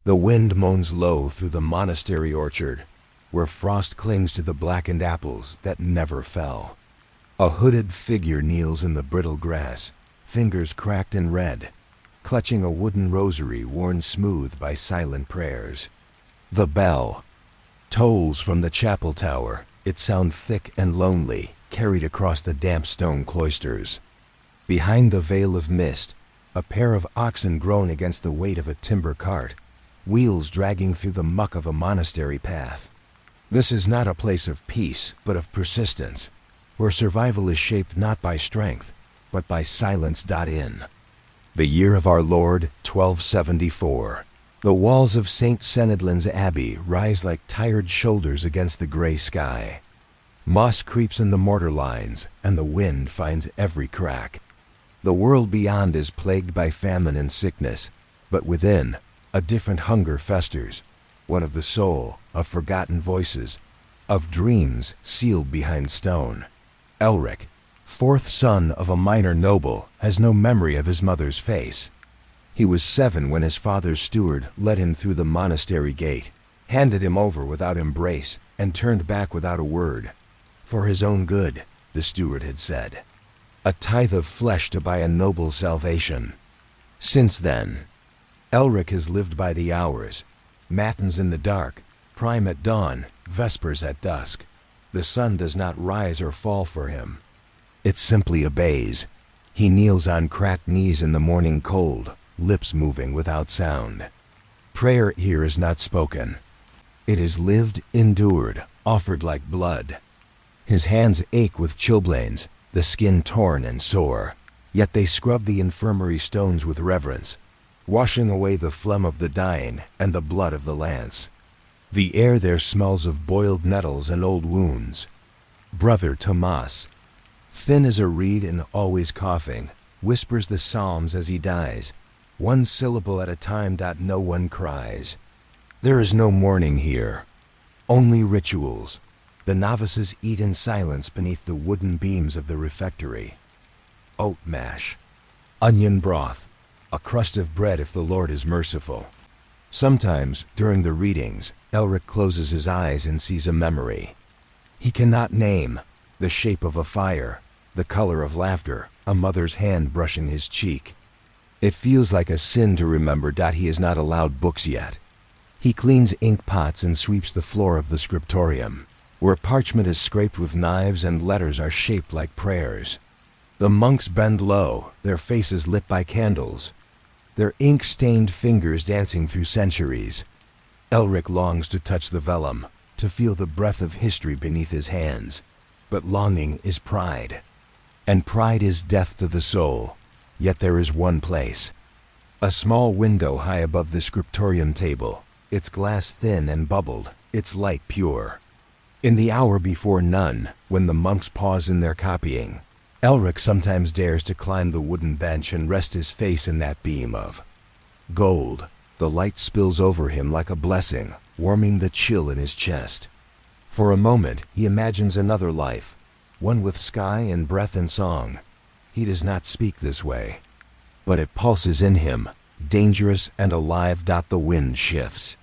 The wind moans low through the monastery orchard, where frost clings to the blackened apples that never fell. A hooded figure kneels in the brittle grass, fingers cracked and red, clutching a wooden rosary worn smooth by silent prayers. The bell tolls from the chapel tower, its sound thick and lonely, carried across the damp stone cloisters. Behind the veil of mist, a pair of oxen groan against the weight of a timber cart, wheels dragging through the muck of a monastery path. This is not a place of peace, but of persistence, where survival is shaped not by strength, but by silence. In the year of our Lord, 1274, the walls of St. Senedlin's Abbey rise like tired shoulders against the gray sky. Moss creeps in the mortar lines, and the wind finds every crack. The world beyond is plagued by famine and sickness, but within, a different hunger festers, one of the soul, of forgotten voices, of dreams sealed behind stone. Elric, fourth son of a minor noble, has no memory of his mother's face. He was 7 when his father's steward led him through the monastery gate, handed him over without embrace, and turned back without a word. For his own good, the steward had said. A tithe of flesh to buy a noble salvation. Since then, Elric has lived by the hours, matins in the dark, prime at dawn, vespers at dusk. The sun does not rise or fall for him. It simply obeys. He kneels on cracked knees in the morning cold, lips moving without sound. Prayer here is not spoken. It is lived, endured, offered like blood. His hands ache with chilblains, the skin torn and sore, yet they scrub the infirmary stones with reverence, washing away the phlegm of the dying and the blood of the lance. The air there smells of boiled nettles and old wounds. Brother Tomas, thin as a reed and always coughing, whispers the psalms as he dies, one syllable at a time. No one cries. There is no mourning here, only rituals. The novices eat in silence beneath the wooden beams of the refectory. Oat mash, onion broth, a crust of bread if the Lord is merciful. Sometimes, during the readings, Elric closes his eyes and sees a memory. He cannot name the shape of a fire, the color of laughter, a mother's hand brushing his cheek. It feels like a sin to remember. He is not allowed books yet. He cleans ink pots and sweeps the floor of the scriptorium, where parchment is scraped with knives and letters are shaped like prayers. The monks bend low, their faces lit by candles, their ink-stained fingers dancing through centuries. Elric longs to touch the vellum, to feel the breath of history beneath his hands. But longing is pride, and pride is death to the soul. Yet there is one place. A small window high above the scriptorium table, its glass thin and bubbled, its light pure. In the hour before none, when the monks pause in their copying, Elric sometimes dares to climb the wooden bench and rest his face in that beam of gold. The light spills over him like a blessing, warming the chill in his chest. For a moment, he imagines another life, one with sky and breath and song. He does not speak this way, but it pulses in him, dangerous and alive. The wind shifts.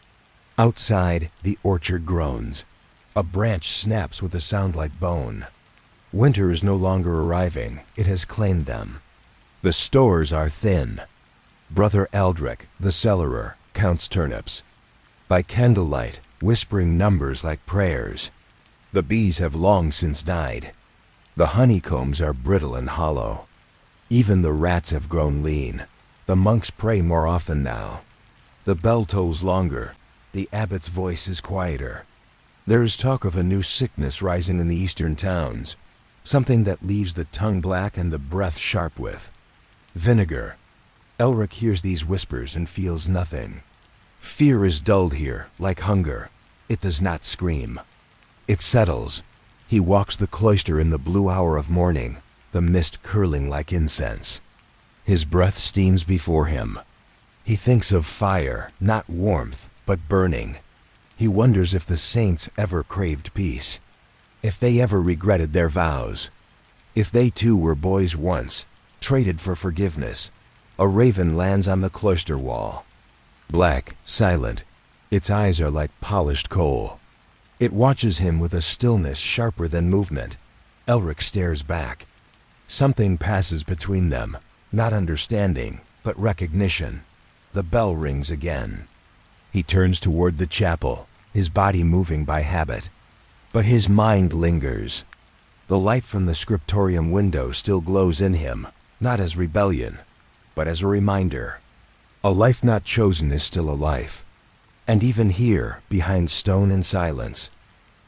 Outside, the orchard groans. A branch snaps with a sound like bone. Winter is no longer arriving. It has claimed them. The stores are thin. Brother Eldric, the cellarer, counts turnips. By candlelight, whispering numbers like prayers. The bees have long since died. The honeycombs are brittle and hollow. Even the rats have grown lean. The monks pray more often now. The bell tolls longer. The abbot's voice is quieter. There is talk of a new sickness rising in the eastern towns, something that leaves the tongue black and the breath sharp with vinegar. Elric hears these whispers and feels nothing. Fear is dulled here, like hunger. It does not scream. It settles. He walks the cloister in the blue hour of morning, the mist curling like incense. His breath steams before him. He thinks of fire, not warmth, but burning. He wonders if the saints ever craved peace, if they ever regretted their vows, if they too were boys once, traded for forgiveness. A raven lands on the cloister wall. Black, silent. Its eyes are like polished coal. It watches him with a stillness sharper than movement. Elric stares back. Something passes between them, not understanding, but recognition. The bell rings again. He turns toward the chapel, his body moving by habit. But his mind lingers. The light from the scriptorium window still glows in him, not as rebellion, but as a reminder. A life not chosen is still a life. And even here, behind stone and silence,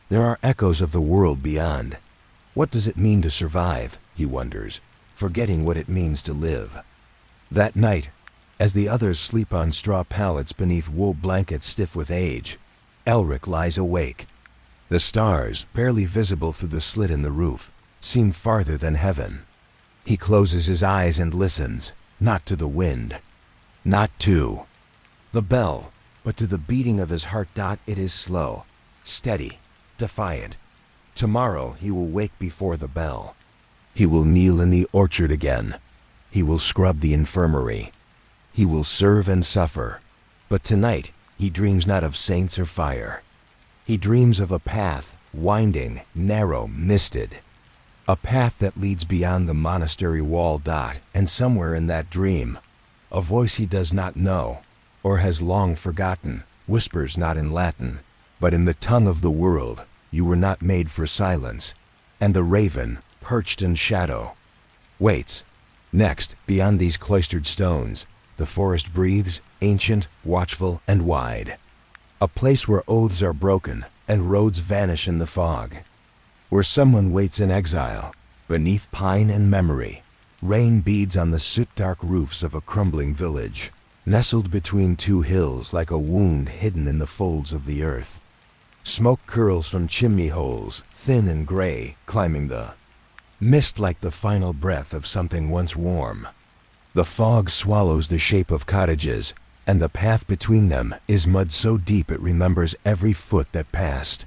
there are echoes of the world beyond. What does it mean to survive, he wonders, forgetting what it means to live. That night, as the others sleep on straw pallets beneath wool blankets stiff with age, Elric lies awake. The stars, barely visible through the slit in the roof, seem farther than heaven. He closes his eyes and listens, not to the wind, not to the bell, but to the beating of his heart. It is slow, steady, defiant. Tomorrow he will wake before the bell. He will kneel in the orchard again. He will scrub the infirmary. He will serve and suffer. But tonight he dreams not of saints or fire. He dreams of a path, winding, narrow, misted. A path that leads beyond the monastery wall. And somewhere in that dream, a voice he does not know, or has long forgotten, whispers not in Latin, but in the tongue of the world. You were not made for silence. And the raven, perched in shadow, waits. Next, beyond these cloistered stones, the forest breathes, ancient, watchful, and wide. A place where oaths are broken and roads vanish in the fog. Where someone waits in exile, beneath pine and memory. Rain beads on the soot-dark roofs of a crumbling village, nestled between two hills like a wound hidden in the folds of the earth. Smoke curls from chimney holes, thin and gray, climbing the mist like the final breath of something once warm. The fog swallows the shape of cottages, and the path between them is mud so deep it remembers every foot that passed.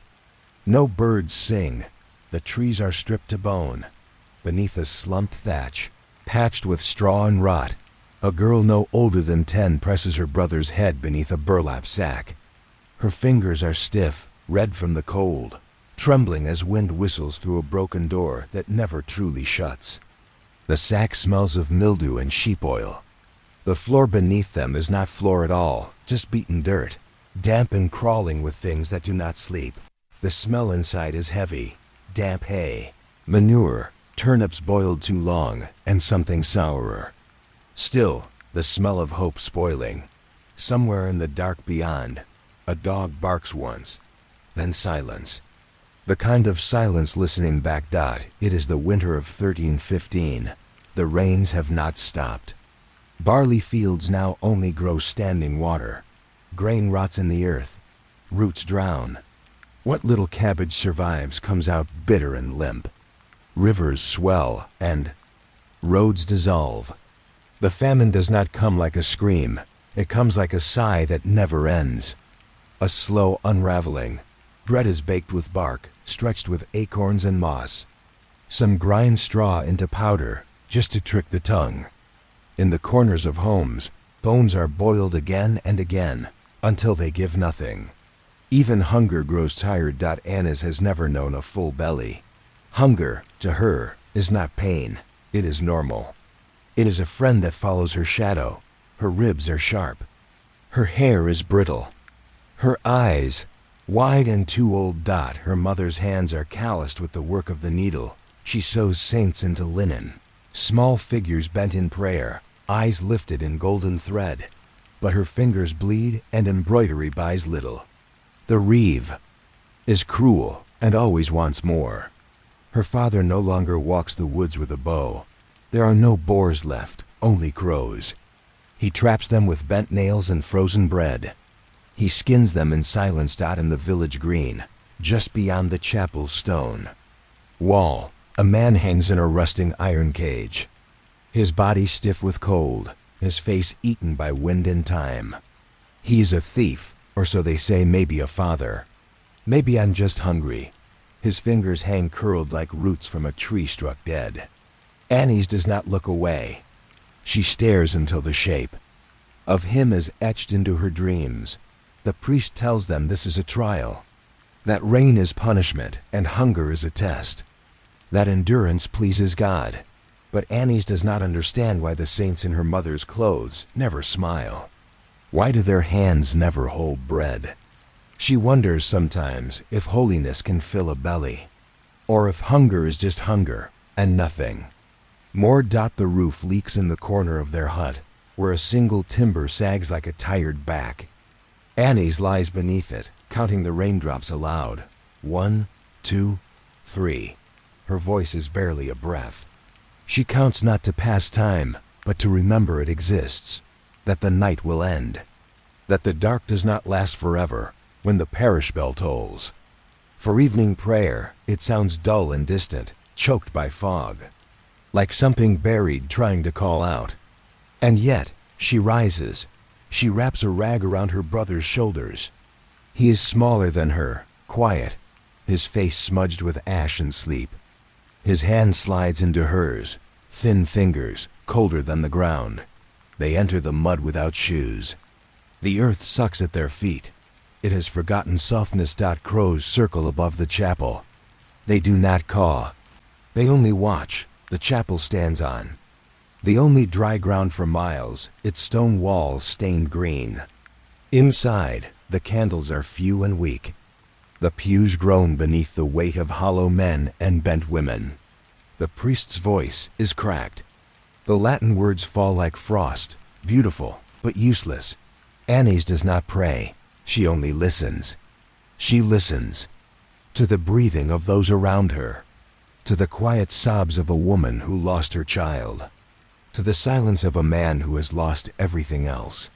No birds sing. The trees are stripped to bone. Beneath a slumped thatch, patched with straw and rot, a girl no older than 10 presses her brother's head beneath a burlap sack. Her fingers are stiff, red from the cold, trembling as wind whistles through a broken door that never truly shuts. The sack smells of mildew and sheep oil. The floor beneath them is not floor at all, just beaten dirt, damp and crawling with things that do not sleep. The smell inside is heavy, damp hay, manure, turnips boiled too long, and something sourer. Still, the smell of hope spoiling. Somewhere in the dark beyond, a dog barks once, then silence. The kind of silence listening back. It is the winter of 1315. The rains have not stopped. Barley fields now only grow standing water. Grain rots in the earth. Roots drown. What little cabbage survives comes out bitter and limp. Rivers swell and roads dissolve. The famine does not come like a scream. It comes like a sigh that never ends. A slow unraveling. Bread is baked with bark, stretched with acorns and moss. Some grind straw into powder, just to trick the tongue. In the corners of homes, bones are boiled again and again, until they give nothing. Even hunger grows tired. Annis has never known a full belly. Hunger, to her, is not pain. It is normal. It is a friend that follows her shadow. Her ribs are sharp. Her hair is brittle. Her eyes, wide and too old. Her mother's hands are calloused with the work of the needle. She sews saints into linen. Small figures bent in prayer, eyes lifted in golden thread. But her fingers bleed and embroidery buys little. The reeve is cruel and always wants more. Her father no longer walks the woods with a bow. There are no boars left, only crows. He traps them with bent nails and frozen bread. He skins them in silence. In the village green, just beyond the chapel's stone wall, a man hangs in a rusting iron cage. His body stiff with cold, his face eaten by wind and time. He's a thief, or so they say. Maybe a father. Maybe I'm just hungry. His fingers hang curled like roots from a tree struck dead. Annie's does not look away. She stares until the shape, of him is etched into her dreams. The priest tells them this is a trial, that rain is punishment and hunger is a test, that endurance pleases God. But Annie's does not understand why the saints in her mother's clothes never smile. Why do their hands never hold bread? She wonders sometimes if holiness can fill a belly, or if hunger is just hunger and nothing. More. The roof leaks in the corner of their hut, where a single timber sags like a tired back. Annie's lies beneath it, counting the raindrops aloud. 1, 2, 3. Her voice is barely a breath. She counts not to pass time, but to remember it exists, that the night will end, that the dark does not last forever when the parish bell tolls. For evening prayer, it sounds dull and distant, choked by fog, like something buried trying to call out. And yet, she rises. She wraps a rag around her brother's shoulders. He is smaller than her, quiet, his face smudged with ash and sleep. His hand slides into hers, thin fingers, colder than the ground. They enter the mud without shoes. The earth sucks at their feet. It has forgotten softness. Crows circle above the chapel. They do not caw. They only watch. The chapel stands on the only dry ground for miles, its stone walls stained green. Inside, the candles are few and weak. The pews groan beneath the weight of hollow men and bent women. The priest's voice is cracked. The Latin words fall like frost, beautiful but useless. Annie's does not pray. She only listens. She listens to the breathing of those around her, to the quiet sobs of a woman who lost her child, to the silence of a man who has lost everything else.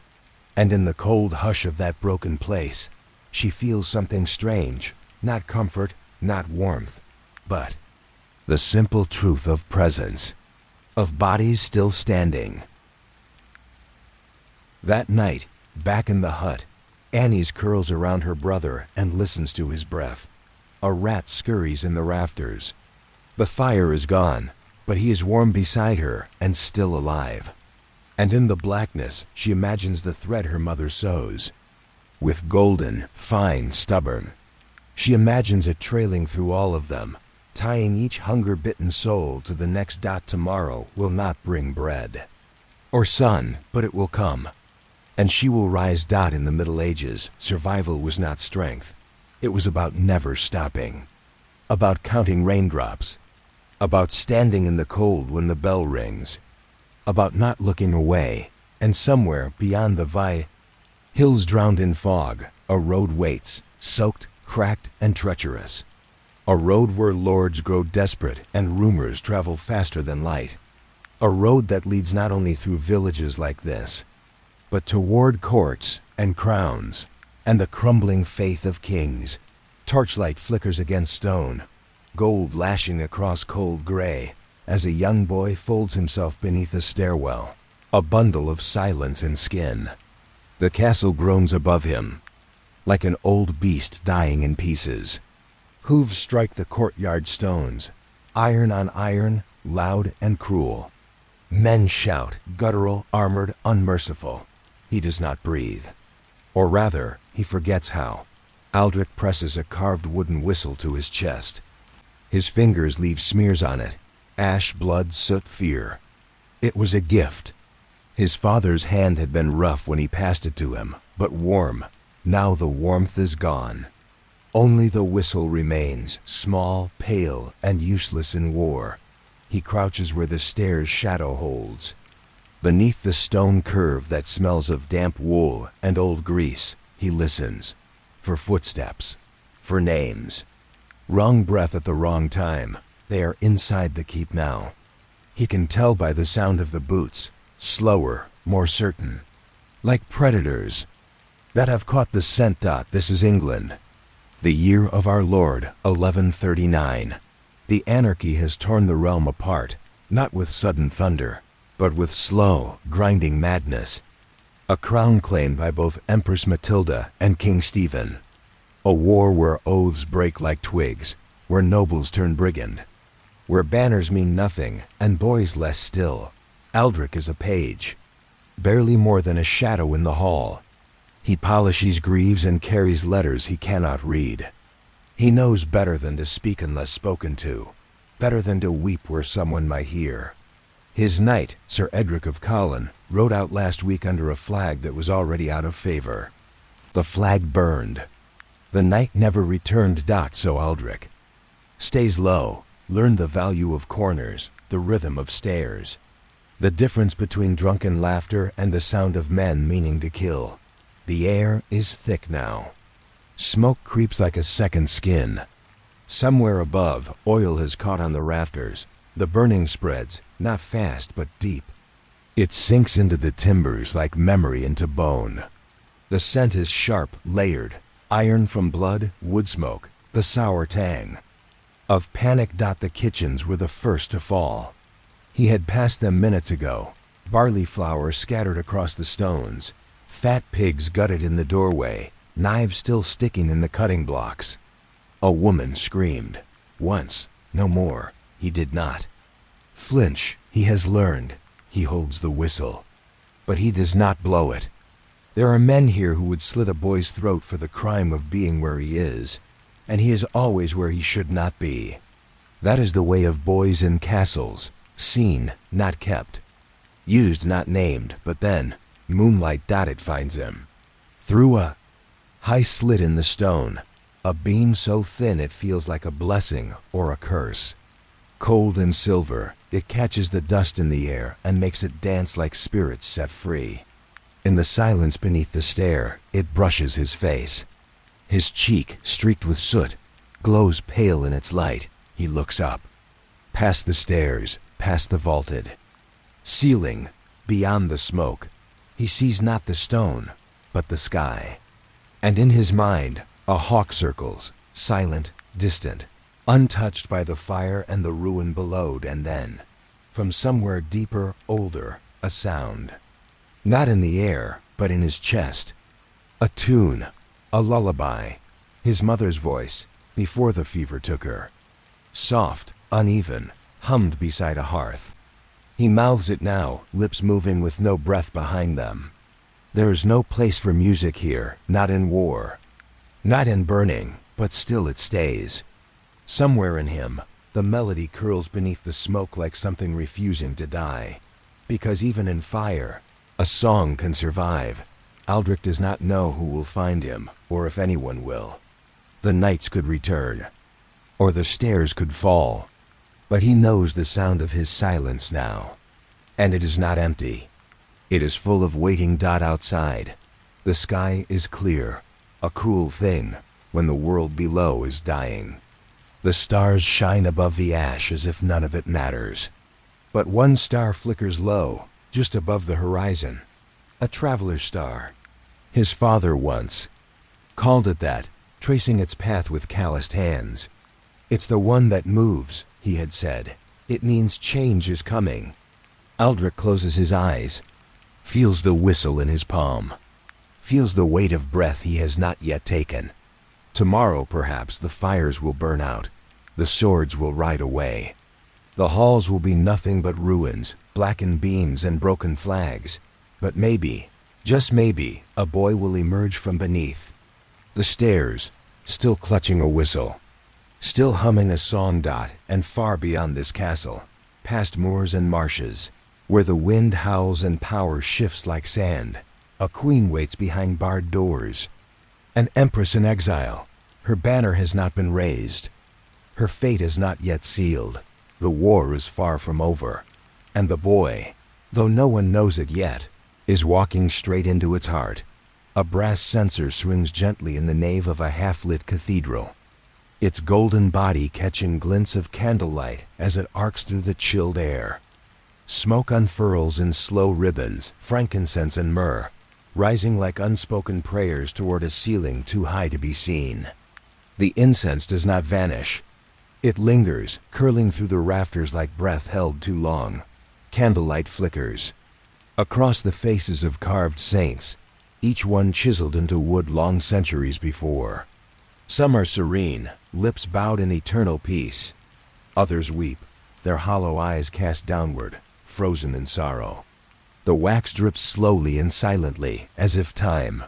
And in the cold hush of that broken place, she feels something strange, not comfort, not warmth, but the simple truth of presence, of bodies still standing. That night, back in the hut, Annie's curls around her brother and listens to his breath. A rat scurries in the rafters. The fire is gone, but he is warm beside her and still alive. And in the blackness, she imagines the thread her mother sews, with golden, fine, stubborn. She imagines it trailing through all of them, tying each hunger-bitten soul to the next. Tomorrow will not bring bread or sun, but it will come. And she will rise. In the Middle Ages, survival was not strength. It was about never stopping, about counting raindrops, about standing in the cold when the bell rings, about not looking away, and somewhere beyond the hills drowned in fog, a road waits, soaked, cracked, and treacherous. A road where lords grow desperate and rumors travel faster than light. A road that leads not only through villages like this, but toward courts and crowns and the crumbling faith of kings. Torchlight flickers against stone, gold lashing across cold gray, as a young boy folds himself beneath a stairwell, a bundle of silence and skin. The castle groans above him, like an old beast dying in pieces. Hooves strike the courtyard stones, iron on iron, loud and cruel. Men shout, guttural, armored, unmerciful. He does not breathe. Or rather, he forgets how. Aldrich presses a carved wooden whistle to his chest. His fingers leave smears on it, ash, blood, soot, fear. It was a gift. His father's hand had been rough when he passed it to him, but warm. Now the warmth is gone. Only the whistle remains, small, pale, and useless in war. He crouches where the stair's shadow holds. Beneath the stone curve that smells of damp wool and old grease, he listens. For footsteps. For names. Wrong breath at the wrong time. They are inside the keep now. He can tell by the sound of the boots, slower, more certain. Like predators that have caught the scent. This is England. The year of our Lord, 1139. The anarchy has torn the realm apart, not with sudden thunder, but with slow, grinding madness. A crown claimed by both Empress Matilda and King Stephen. A war where oaths break like twigs, where nobles turn brigand, where banners mean nothing and boys less still. Aldrich is a page. barely more than a shadow in the hall. He polishes greaves and carries letters he cannot read. He knows better than to speak unless spoken to, better than to weep where someone might hear. His knight, Sir Edric of Colin, rode out last week under a flag that was already out of favor. The flag burned. The knight never returned. So Aldrich stays low, learned the value of corners, the rhythm of stairs, the difference between drunken laughter and the sound of men meaning to kill. The air is thick now. Smoke creeps like a second skin. Somewhere above, oil has caught on the rafters. The burning spreads, not fast but deep. It sinks into the timbers like memory into bone. The scent is sharp, layered, iron from blood, wood smoke, the sour tang of panic. The kitchens were the first to fall. He had passed them minutes ago. Barley flour scattered across the stones. Fat pigs gutted in the doorway, knives still sticking in the cutting blocks. A woman screamed. Once, no more. He did not flinch. He has learned. He holds the whistle. But he does not blow it. There are men here who would slit a boy's throat for the crime of being where he is, and he is always where he should not be. That is the way of boys in castles, seen, not kept, used, not named, but then, moonlight. It finds him. Through a high slit in the stone, a beam so thin it feels like a blessing or a curse. Cold and silver, it catches the dust in the air and makes it dance like spirits set free. In the silence beneath the stair, it brushes his face. His cheek, streaked with soot, glows pale in its light. He looks up. Past the stairs, past the vaulted ceiling, beyond the smoke, he sees not the stone, but the sky. And in his mind, a hawk circles, silent, distant, untouched by the fire and the ruin below. And then, from somewhere deeper, older, a sound. Not in the air, but in his chest. A tune, a lullaby. His mother's voice, before the fever took her. Soft, uneven, hummed beside a hearth. He mouths it now, lips moving with no breath behind them. There is no place for music here, not in war, not in burning, but still it stays. Somewhere in him, the melody curls beneath the smoke like something refusing to die. Because even in fire, a song can survive. Aldrich does not know who will find him, or if anyone will. The nights could return, or the stairs could fall. But he knows the sound of his silence now. And it is not empty. It is full of waiting. Outside, the sky is clear, a cruel thing when the world below is dying. The stars shine above the ash as if none of it matters. But one star flickers low, just above the horizon. A traveler's star. His father once called it that, tracing its path with calloused hands. It's the one that moves, he had said. It means change is coming. Aldrich closes his eyes, feels the whistle in his palm, feels the weight of breath he has not yet taken. Tomorrow, perhaps, the fires will burn out. The swords will ride away. The halls will be nothing but ruins, blackened beams and broken flags. But maybe, just maybe, a boy will emerge from beneath. The stairs, still clutching a whistle, still humming a song. And far beyond this castle, past moors and marshes, where the wind howls and power shifts like sand, a queen waits behind barred doors. An empress in exile. Her banner has not been raised. Her fate is not yet sealed. The war is far from over. And the boy, though no one knows it yet, is walking straight into its heart. A brass censer swings gently in the nave of a half-lit cathedral, its golden body catching glints of candlelight as it arcs through the chilled air. Smoke unfurls in slow ribbons, frankincense and myrrh, rising like unspoken prayers toward a ceiling too high to be seen. The incense does not vanish. It lingers, curling through the rafters like breath held too long. Candlelight flickers across the faces of carved saints, each one chiseled into wood long centuries before. Some are serene, lips bowed in eternal peace. Others weep, their hollow eyes cast downward, frozen in sorrow. The wax drips slowly and silently, as if time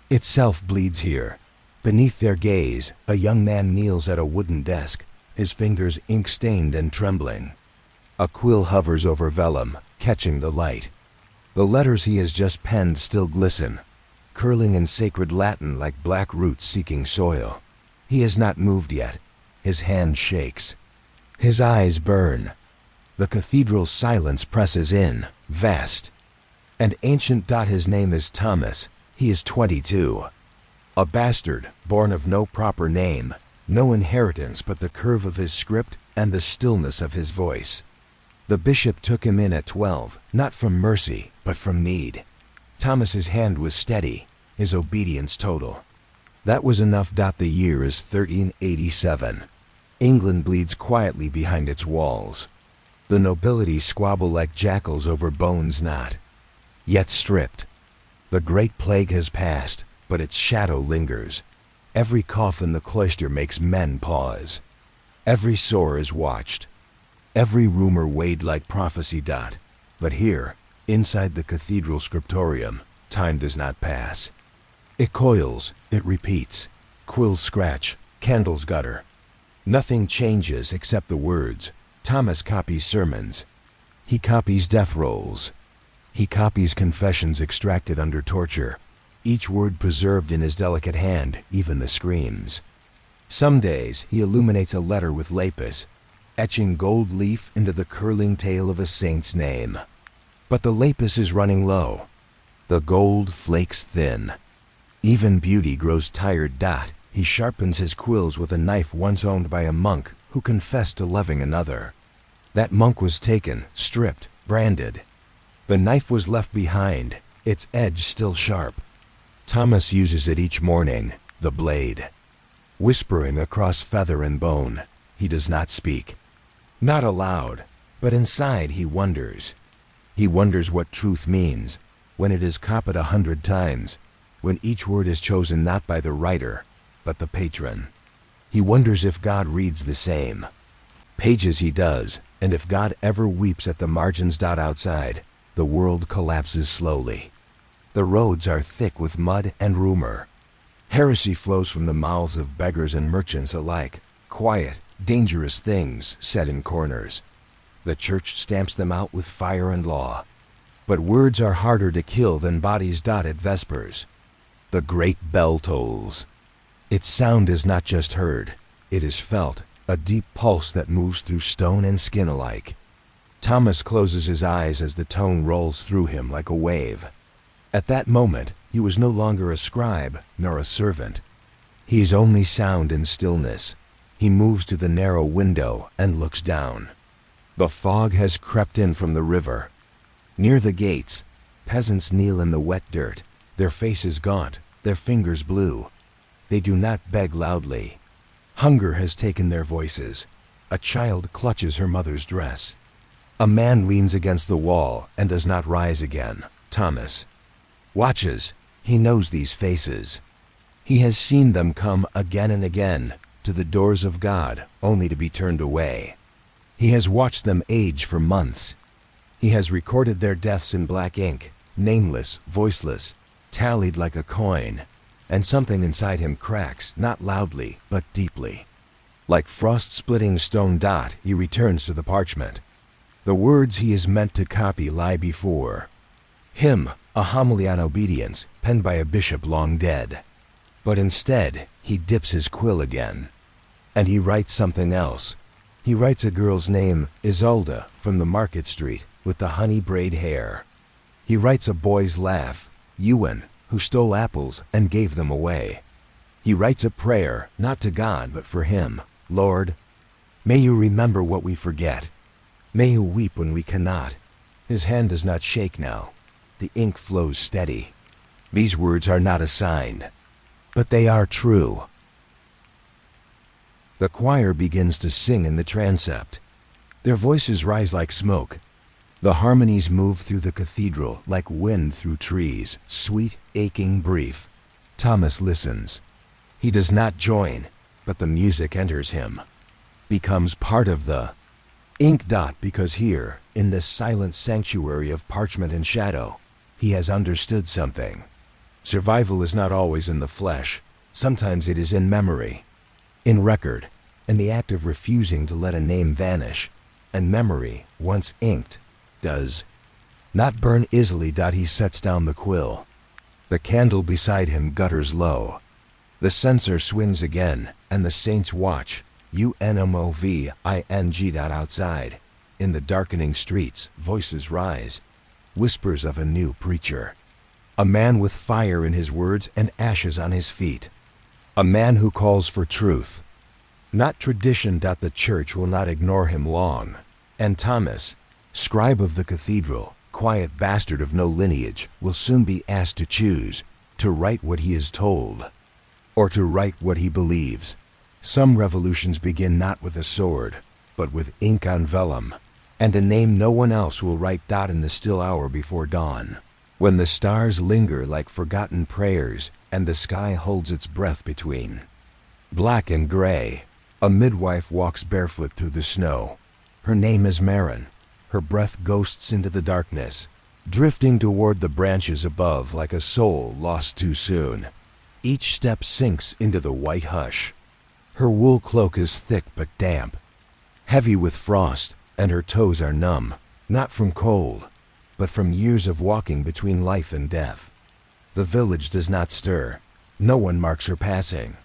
itself bleeds here. Beneath their gaze, a young man kneels at a wooden desk, his fingers ink-stained and trembling. A quill hovers over vellum, catching the light. The letters he has just penned still glisten, curling in sacred Latin like black roots seeking soil. He has not moved yet. His hand shakes. His eyes burn. The cathedral's silence presses in, vast and ancient. His name is Thomas. He is 22. A bastard, born of no proper name, no inheritance but the curve of his script and the stillness of his voice. The bishop took him in at 12, not from mercy, but from need. Thomas's hand was steady, his obedience total. That was enough. The year is 1387. England bleeds quietly behind its walls. The nobility squabble like jackals over bones not yet stripped. The Great Plague has passed, but its shadow lingers. Every cough in the cloister makes men pause. Every sore is watched. Every rumor weighed like prophecy. But here, inside the cathedral scriptorium, time does not pass. It coils, it repeats. Quills scratch, candles gutter. Nothing changes except the words. Thomas copies sermons. He copies death rolls. He copies confessions extracted under torture, each word preserved in his delicate hand, even the screams. Some days he illuminates a letter with lapis, etching gold leaf into the curling tail of a saint's name. But the lapis is running low. The gold flakes thin. Even beauty grows tired. He sharpens his quills with a knife once owned by a monk who confessed to loving another. That monk was taken, stripped, branded. The knife was left behind, its edge still sharp. Thomas uses it each morning, the blade. Whispering across feather and bone, he does not speak. Not aloud, but inside he wonders. He wonders what truth means when it is copied 100 times, when each word is chosen not by the writer, but the patron. He wonders if God reads the same pages he does, and if God ever weeps at the margins. Outside, the world collapses slowly. The roads are thick with mud and rumor. Heresy flows from the mouths of beggars and merchants alike, quiet, dangerous things said in corners. The church stamps them out with fire and law. But words are harder to kill than bodies. At Vespers, the great bell tolls. Its sound is not just heard, it is felt, a deep pulse that moves through stone and skin alike. Thomas closes his eyes as the tone rolls through him like a wave. At that moment, he was no longer a scribe nor a servant. He is only sound and stillness. He moves to the narrow window and looks down. The fog has crept in from the river. Near the gates, peasants kneel in the wet dirt, their faces gaunt, their fingers blue. They do not beg loudly. Hunger has taken their voices. A child clutches her mother's dress. A man leans against the wall and does not rise again. Thomas watches. He knows these faces. He has seen them come again and again to the doors of God, only to be turned away. He has watched them age for months. He has recorded their deaths in black ink, nameless, voiceless, tallied like a coin, and something inside him cracks, not loudly, but deeply. Like frost-splitting stone. He returns to the parchment. The words he is meant to copy lie before him, a homily on obedience, penned by a bishop long dead. But instead, he dips his quill again, and he writes something else. He writes a girl's name, Isolde, from the market street, with the honey braid hair. He writes a boy's laugh, Ewan, who stole apples and gave them away. He writes a prayer, not to God, but for him. Lord, may you remember what we forget. May you weep when we cannot. His hand does not shake now. The ink flows steady. These words are not assigned, but they are true. The choir begins to sing in the transept. Their voices rise like smoke. The harmonies move through the cathedral like wind through trees, sweet, aching, brief. Thomas listens. He does not join, but the music enters him, becomes part of the ink. Because here, in this silent sanctuary of parchment and shadow, he has understood something. Survival is not always in the flesh. Sometimes it is in memory, in record, in the act of refusing to let a name vanish. And memory, once inked, does not burn easily. He sets down the quill. The candle beside him gutters low. The censer swings again, and the saints watch, unmoving. Outside, in the darkening streets, voices rise, whispers of a new preacher. A man with fire in his words and ashes on his feet. A man who calls for truth, not tradition. The church will not ignore him long. And Thomas, scribe of the cathedral, quiet bastard of no lineage, will soon be asked to choose, to write what he is told, or to write what he believes. Some revolutions begin not with a sword, but with ink on vellum, and a name no one else will write. In the still hour before dawn, when the stars linger like forgotten prayers, and the sky holds its breath between black and gray, a midwife walks barefoot through the snow. Her name is Marin. Her breath ghosts into the darkness, drifting toward the branches above like a soul lost too soon. Each step sinks into the white hush. Her wool cloak is thick but damp, heavy with frost, and her toes are numb, not from cold, but from years of walking between life and death. The village does not stir. No one marks her passing.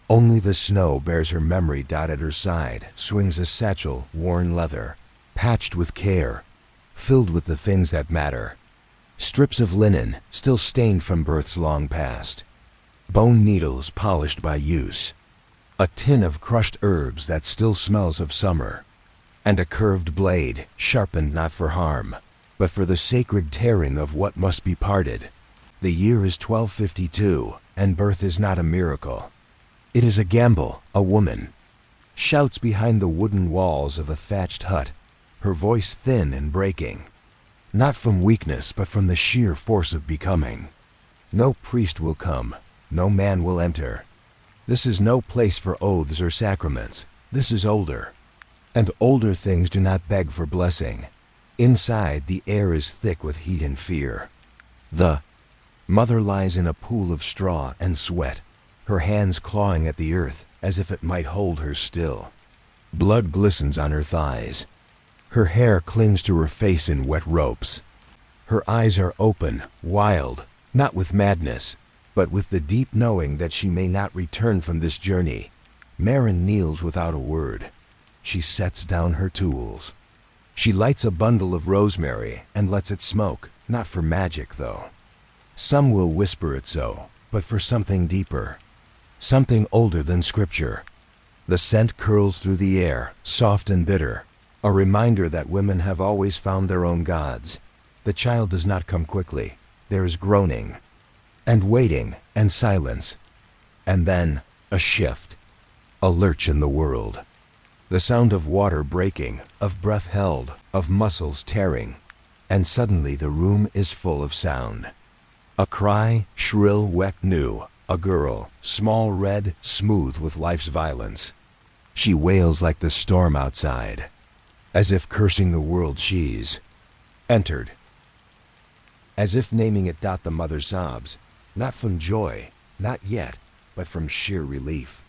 Only the snow bears her memory. At her side swings a satchel, worn leather, patched with care, filled with the things that matter. Strips of linen, still stained from births long past. Bone needles polished by use. A tin of crushed herbs that still smells of summer. And a curved blade, sharpened not for harm, but for the sacred tearing of what must be parted. The year is 1252, and birth is not a miracle. It is a gamble. A woman shouts behind the wooden walls of a thatched hut, her voice thin and breaking, not from weakness but from the sheer force of becoming. No priest will come, no man will enter. This is no place for oaths or sacraments. This is older, and older things do not beg for blessing. Inside, the air is thick with heat and fear. The mother lies in a pool of straw and sweat, her hands clawing at the earth as if it might hold her still. Blood glistens on her thighs. Her hair clings to her face in wet ropes. Her eyes are open, wild, not with madness, but with the deep knowing that she may not return from this journey. Marin kneels without a word. She sets down her tools. She lights a bundle of rosemary and lets it smoke, not for magic though. Some will whisper it so, but for something deeper. Something older than scripture. The scent curls through the air, soft and bitter, a reminder that women have always found their own gods. The child does not come quickly. There is groaning, and waiting, and silence. And then, a shift. A lurch in the world. The sound of water breaking, of breath held, of muscles tearing. And suddenly the room is full of sound. A cry, shrill, wet, new. A girl, small, red, smooth with life's violence. She wails like the storm outside, as if cursing the world she's entered. As if naming it. The mother sobs, not from joy, not yet, but from sheer relief.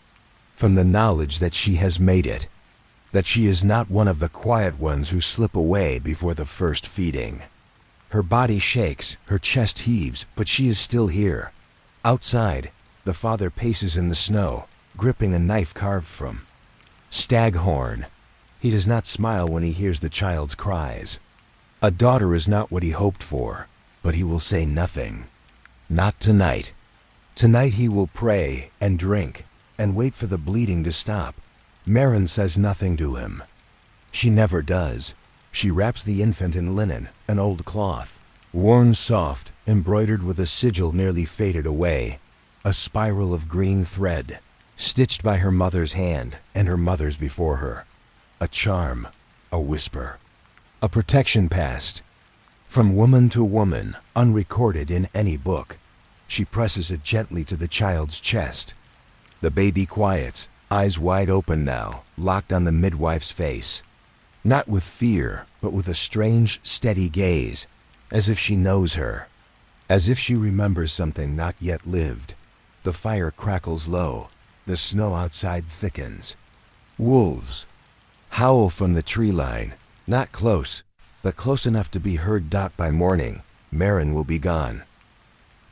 From the knowledge that she has made it, that she is not one of the quiet ones who slip away before the first feeding. Her body shakes, her chest heaves, but she is still here. Outside, the father paces in the snow, gripping a knife carved from staghorn. He does not smile when he hears the child's cries. A daughter is not what he hoped for, but he will say nothing. Not tonight. Tonight he will pray and drink and wait for the bleeding to stop. Marin says nothing to him. She never does. She wraps the infant in linen, an old cloth, worn soft, embroidered with a sigil nearly faded away, a spiral of green thread, stitched by her mother's hand and her mother's before her. A charm, a whisper, a protection passed from woman to woman, unrecorded in any book. She presses it gently to the child's chest. The baby quiets, eyes wide open now, locked on the midwife's face. not with fear, but with a strange, steady gaze, as if she knows her, as if she remembers something not yet lived. The fire crackles low, the snow outside thickens. Wolves howl from the tree line, not close, but close enough to be heard. By morning, Maren will be gone.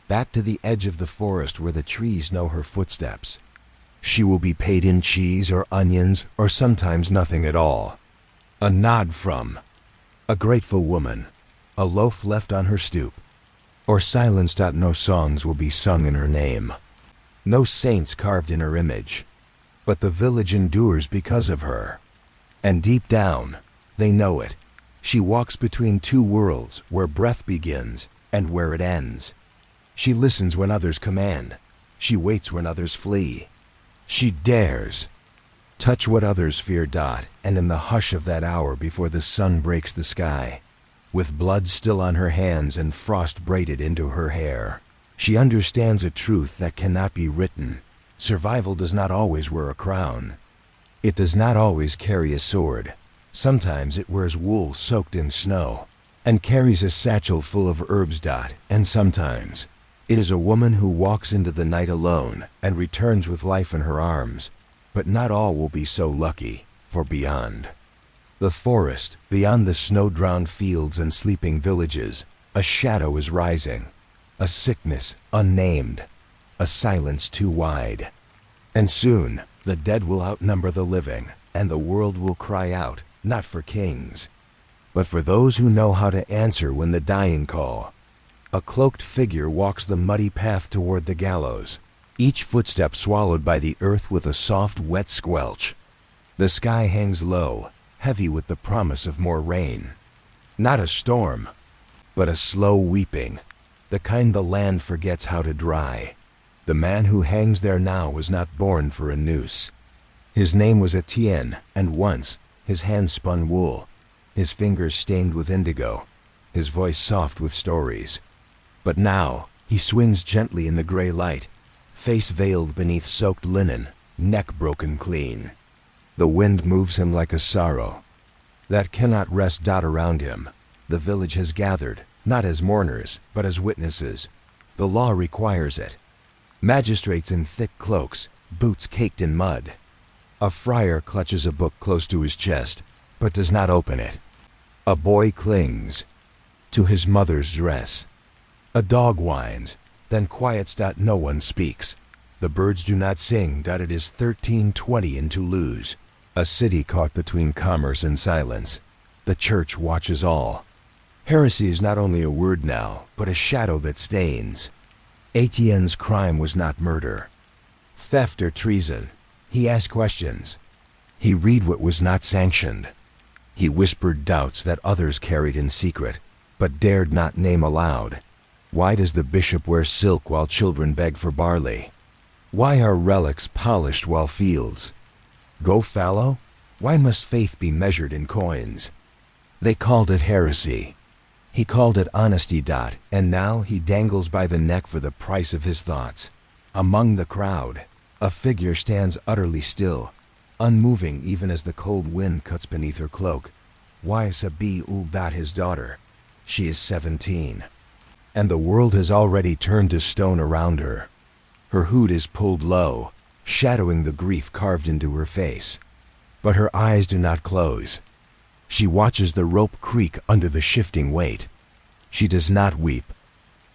Back to the edge of the forest where the trees know her footsteps. She will be paid in cheese or onions or sometimes nothing at all. A nod from a grateful woman, a loaf left on her stoop, or silence. No songs will be sung in her name, no saints carved in her image, but the village endures because of her. And deep down, they know it. She walks between two worlds where breath begins and where it ends. She listens when others command. She waits when others flee. She dares touch what others fear. And in the hush of that hour before the sun breaks the sky, with blood still on her hands and frost braided into her hair, she understands a truth that cannot be written. Survival does not always wear a crown. It does not always carry a sword. Sometimes it wears wool soaked in snow and carries a satchel full of herbs. And sometimes it is a woman who walks into the night alone and returns with life in her arms. But not all will be so lucky, for beyond the forest, beyond the snow-drowned fields and sleeping villages, a shadow is rising, a sickness unnamed, a silence too wide. And soon, the dead will outnumber the living, and the world will cry out, not for kings, but for those who know how to answer when the dying call. A cloaked figure walks the muddy path toward the gallows, each footstep swallowed by the earth with a soft, wet squelch. The sky hangs low, heavy with the promise of more rain. Not a storm, but a slow weeping, the kind the land forgets how to dry. The man who hangs there now was not born for a noose. His name was Etienne, and once his hands spun wool, his fingers stained with indigo, his voice soft with stories. But now he swings gently in the gray light, face veiled beneath soaked linen, neck broken clean. The wind moves him like a sorrow that cannot rest. Around him, the village has gathered, not as mourners, but as witnesses. The law requires it. Magistrates in thick cloaks, boots caked in mud. A friar clutches a book close to his chest, but does not open it. A boy clings to his mother's dress. A dog whines, then quiets. No one speaks. The birds do not sing. It is 13:20 in Toulouse, a city caught between commerce and silence. The church watches all. Heresy is not only a word now, but a shadow that stains. Etienne's crime was not murder, theft or treason. He asked questions. He read what was not sanctioned. He whispered doubts that others carried in secret, but dared not name aloud. Why does the bishop wear silk while children beg for barley? Why are relics polished while fields go fallow? Why must faith be measured in coins? They called it heresy. He called it honesty. And now he dangles by the neck for the price of his thoughts. Among the crowd, a figure stands utterly still, unmoving even as the cold wind cuts beneath her cloak. Why Sabi ul his daughter? She is 17. And the world has already turned to stone around her. Her hood is pulled low, shadowing the grief carved into her face. But her eyes do not close. She watches the rope creak under the shifting weight. She does not weep.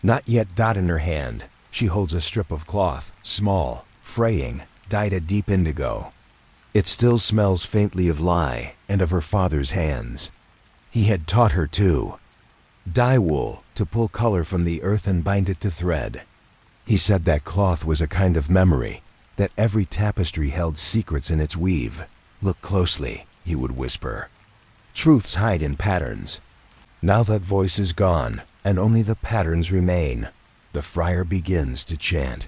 Not yet. In her hand, she holds a strip of cloth, small, fraying, dyed a deep indigo. It still smells faintly of lye and of her father's hands. He had taught her too. Dye wool, to pull color from the earth and bind it to thread. He said that cloth was a kind of memory, that every tapestry held secrets in its weave. Look closely, he would whisper. Truths hide in patterns. Now that voice is gone, and only the patterns remain. The friar begins to chant.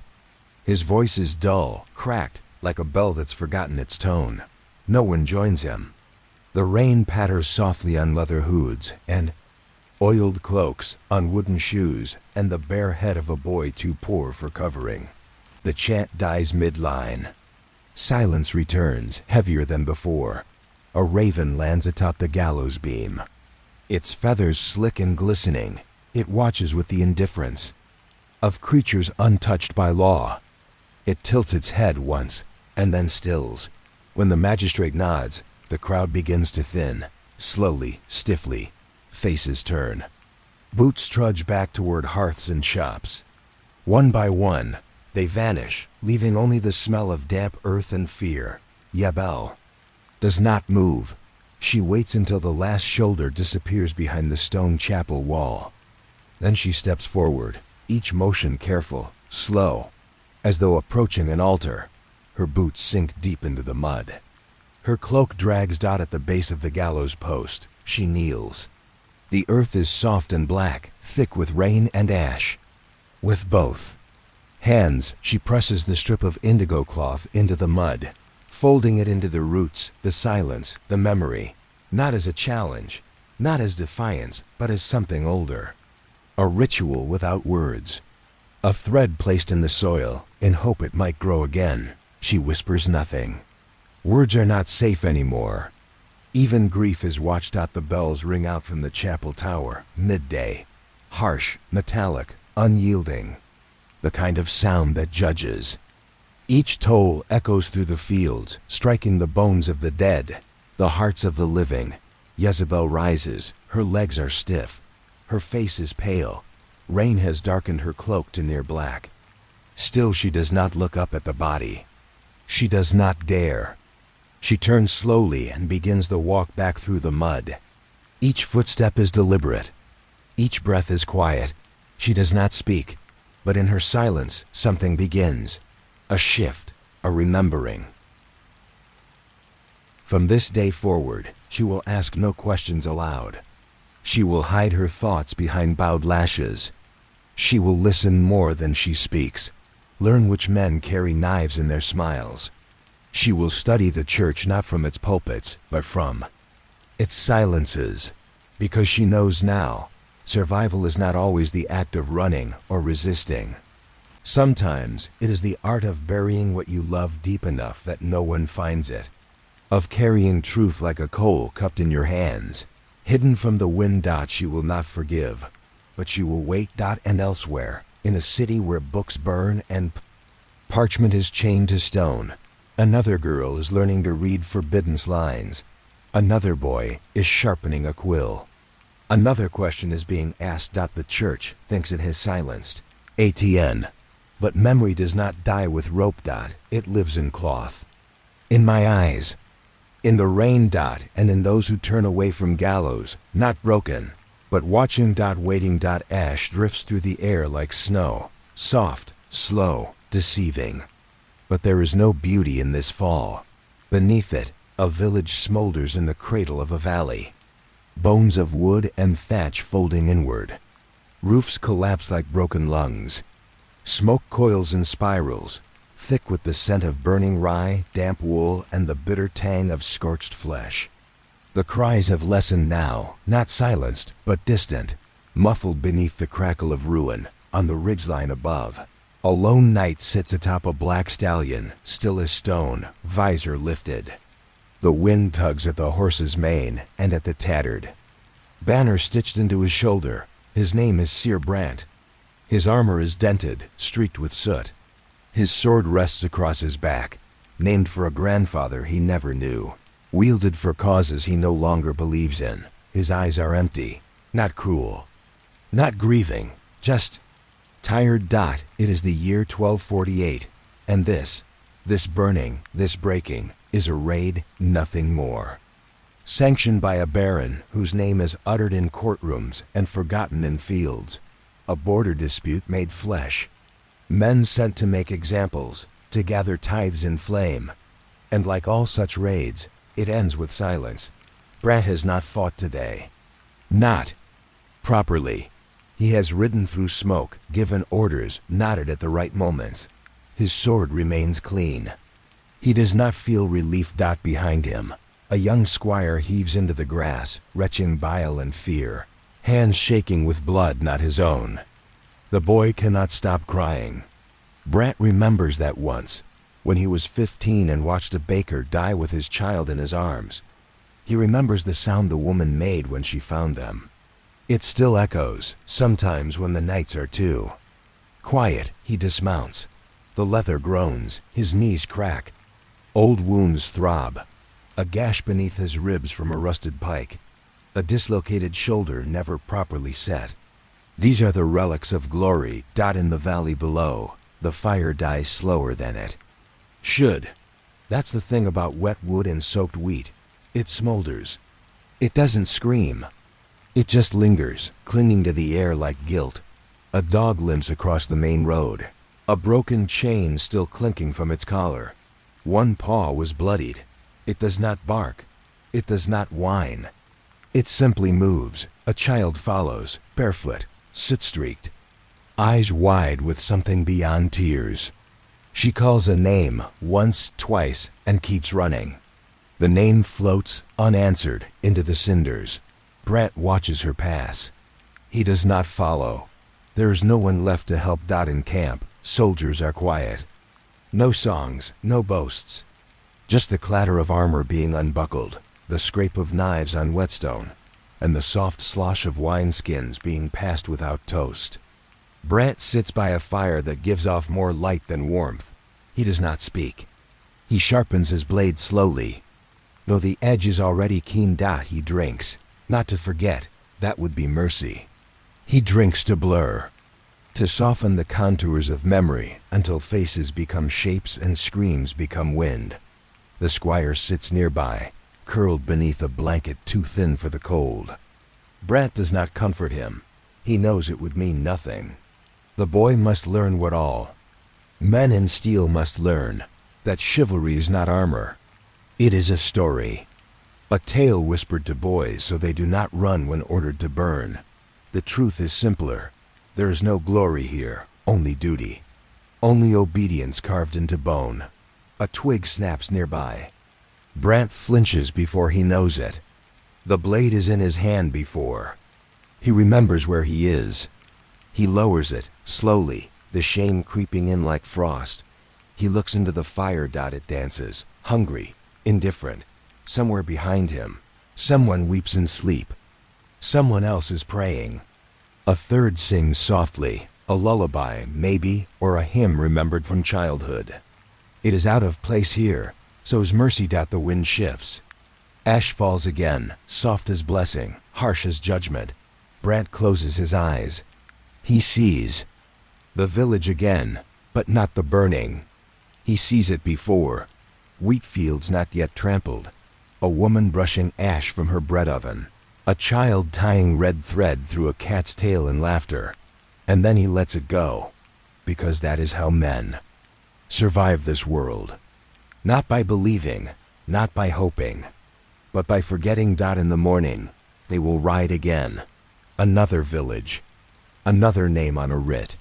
His voice is dull, cracked, like a bell that's forgotten its tone. No one joins him. The rain patters softly on leather hoods, and oiled cloaks on wooden shoes, and the bare head of a boy too poor for covering. The chant dies mid-line. Silence returns, heavier than before. a raven lands atop the gallows beam. Its feathers slick and glistening, it watches with the indifference of creatures untouched by law. It tilts its head once, and then stills. When the magistrate nods, the crowd begins to thin. Slowly, stiffly, faces turn. Boots trudge back toward hearths and shops. One by one, they vanish, leaving only the smell of damp earth and fear. Yabel does not move. She waits until the last shoulder disappears behind the stone chapel wall. Then she steps forward, each motion careful, slow, as though approaching an altar. Her boots sink deep into the mud. Her cloak drags Dot at the base of the gallows post. She kneels. The earth is soft and black, thick with rain and ash. With both hands, she presses the strip of indigo cloth into the mud, folding it into the roots, the silence, the memory, not as a challenge, not as defiance, but as something older. A ritual without words. A thread placed in the soil, in hope it might grow again. She whispers nothing. Words are not safe anymore. Even grief is watched. The bells ring out from the chapel tower, midday. Harsh, metallic, unyielding. The kind of sound that judges. Each toll echoes through the fields, striking the bones of the dead, the hearts of the living. Jezebel rises. Her legs are stiff. Her face is pale. Rain has darkened her cloak to near black. Still she does not look up at the body. She does not dare. She turns slowly and begins the walk back through the mud. Each footstep is deliberate. Each breath is quiet. She does not speak, but in her silence something begins. A shift, a remembering. From this day forward, she will ask no questions aloud. She will hide her thoughts behind bowed lashes. She will listen more than she speaks, learn which men carry knives in their smiles. She will study the church not from its pulpits, but from its silences, because she knows now, survival is not always the act of running or resisting. Sometimes it is the art of burying what you love deep enough that no one finds it, of carrying truth like a coal cupped in your hands. Hidden from the wind. She will not forgive, but she will wait. And elsewhere, in a city where books burn and parchment is chained to stone, another girl is learning to read forbidden lines. Another boy is sharpening a quill. Another question is being asked. The church thinks it has silenced ATN, but memory does not die with rope. It lives in cloth. In my eyes. In the rain. And in those who turn away from gallows, not broken, but watching. Waiting. Ash drifts through the air like snow, soft, slow, deceiving. But there is no beauty in this fall. Beneath it, a village smolders in the cradle of a valley. Bones of wood and thatch folding inward. Roofs collapse like broken lungs. Smoke coils in spirals, thick with the scent of burning rye, damp wool, and the bitter tang of scorched flesh. The cries have lessened now, not silenced, but distant, muffled beneath the crackle of ruin. On the ridgeline above, a lone knight sits atop a black stallion, still as stone, visor lifted. The wind tugs at the horse's mane and at the tattered banner stitched into his shoulder. His name is Sir Brant. His armor is dented, streaked with soot. His sword rests across his back, named for a grandfather he never knew, wielded for causes he no longer believes in. His eyes are empty, not cruel, not grieving, just tired. It is the year 1248, and this burning, this breaking, is a raid, nothing more. Sanctioned by a baron whose name is uttered in courtrooms and forgotten in fields. A border dispute made flesh. Men sent to make examples, to gather tithes in flame. And like all such raids, it ends with silence. Brant has not fought today. Not properly. He has ridden through smoke, given orders, nodded at the right moments. His sword remains clean. He does not feel relief. Behind him, a young squire heaves into the grass, retching bile and fear, hands shaking with blood not his own. The boy cannot stop crying. Brant remembers that once, when he was 15 and watched a baker die with his child in his arms. He remembers the sound the woman made when she found them. It still echoes, sometimes when the nights are too quiet. He dismounts. The leather groans, his knees crack. Old wounds throb. A gash beneath his ribs from a rusted pike. A dislocated shoulder never properly set. These are the relics of glory. In the valley below, the fire dies slower than it should. That's the thing about wet wood and soaked wheat. It smolders. It doesn't scream. It just lingers, clinging to the air like guilt. A dog limps across the main road, a broken chain still clinking from its collar. One paw was bloodied. It does not bark. It does not whine. It simply moves. A child follows, barefoot, soot-streaked, eyes wide with something beyond tears. She calls a name once, twice, and keeps running. The name floats, unanswered, into the cinders. Brant watches her pass. He does not follow. There is no one left to help Dot in camp. Soldiers are quiet. No songs, no boasts. Just the clatter of armor being unbuckled, the scrape of knives on whetstone, and the soft slosh of wineskins being passed without toast. Brant sits by a fire that gives off more light than warmth. He does not speak. He sharpens his blade slowly. Though the edge is already keen. He drinks. Not to forget, that would be mercy. He drinks to blur, to soften the contours of memory until faces become shapes and screams become wind. The squire sits nearby, curled beneath a blanket too thin for the cold. Brant does not comfort him. He knows it would mean nothing. The boy must learn what all men in steel must learn, that chivalry is not armor. It is a story. A tale whispered to boys so they do not run when ordered to burn. The truth is simpler. There is no glory here, only duty. Only obedience carved into bone. A twig snaps nearby. Brant flinches before he knows it. The blade is in his hand before. He remembers where he is. He lowers it, slowly, the shame creeping in like frost. He looks into the fire. It dances, hungry, indifferent. Somewhere behind him, someone weeps in sleep. Someone else is praying. A third sings softly, a lullaby, maybe, or a hymn remembered from childhood. It is out of place here, so is mercy. The wind shifts. Ash falls again, soft as blessing, harsh as judgment. Brant closes his eyes. He sees the village again, but not the burning. He sees it before. Wheat fields not yet trampled. A woman brushing ash from her bread oven. A child tying red thread through a cat's tail in laughter. And then he lets it go, because that is how men survive this world. Not by believing, not by hoping, but by forgetting. In the morning, they will ride again. Another village, another name on a writ,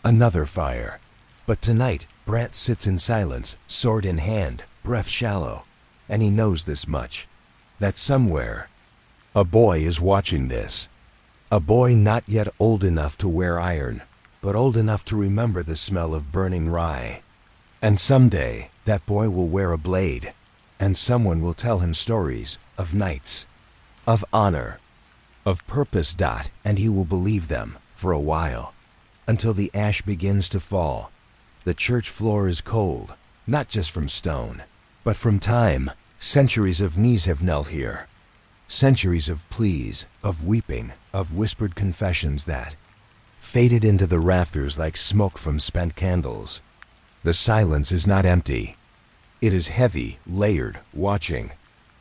another fire. But tonight, Brant sits in silence, sword in hand, breath shallow, and he knows this much, that somewhere, a boy is watching this. A boy not yet old enough to wear iron, but old enough to remember the smell of burning rye. And someday, that boy will wear a blade, and someone will tell him stories of knights, of honor, of purpose. And he will believe them for a while, until the ash begins to fall. The church floor is cold, not just from stone, but from time. Centuries of knees have knelt here. Centuries of pleas, of weeping, of whispered confessions that faded into the rafters like smoke from spent candles. The silence is not empty. It is heavy, layered, watching.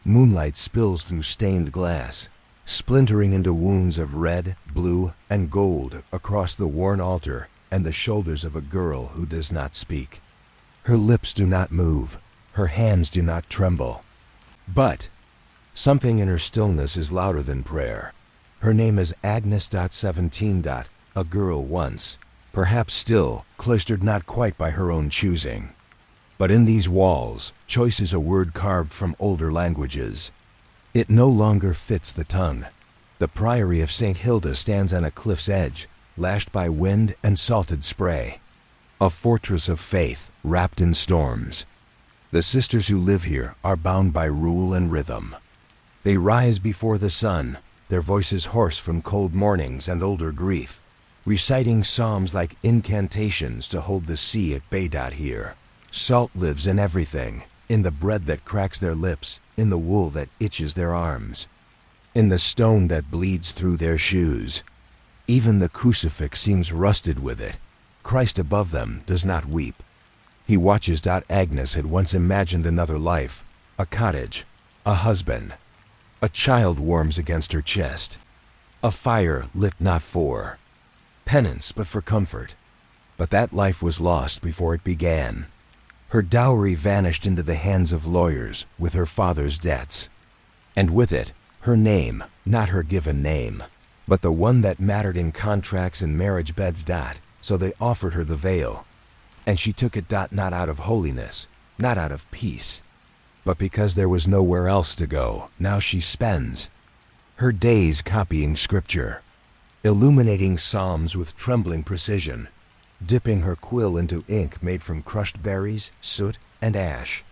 Moonlight spills through stained glass, splintering into wounds of red, blue, and gold across the worn altar and the shoulders of a girl who does not speak. Her lips do not move. Her hands do not tremble. But something in her stillness is louder than prayer. Her name is Agnes. 17. A girl once, perhaps still, cloistered not quite by her own choosing. But in these walls, choice is a word carved from older languages. It no longer fits the tongue. The Priory of St. Hilda stands on a cliff's edge, lashed by wind and salted spray. A fortress of faith, wrapped in storms. The sisters who live here are bound by rule and rhythm. They rise before the sun, their voices hoarse from cold mornings and older grief, reciting psalms like incantations to hold the sea at bay. Here, salt lives in everything, in the bread that cracks their lips, in the wool that itches their arms, in the stone that bleeds through their shoes. Even the crucifix seems rusted with it. Christ above them does not weep. He watches. Agnes had once imagined another life, a cottage, a husband. A child warms against her chest. A fire lit not for penance but for comfort. But that life was lost before it began. Her dowry vanished into the hands of lawyers with her father's debts. And with it, her name, not her given name, but the one that mattered in contracts and marriage beds. So they offered her the veil, and she took it. Not out of holiness, not out of peace, but because there was nowhere else to go. Now she spends her days copying scripture, illuminating psalms with trembling precision, dipping her quill into ink made from crushed berries, soot, and ash.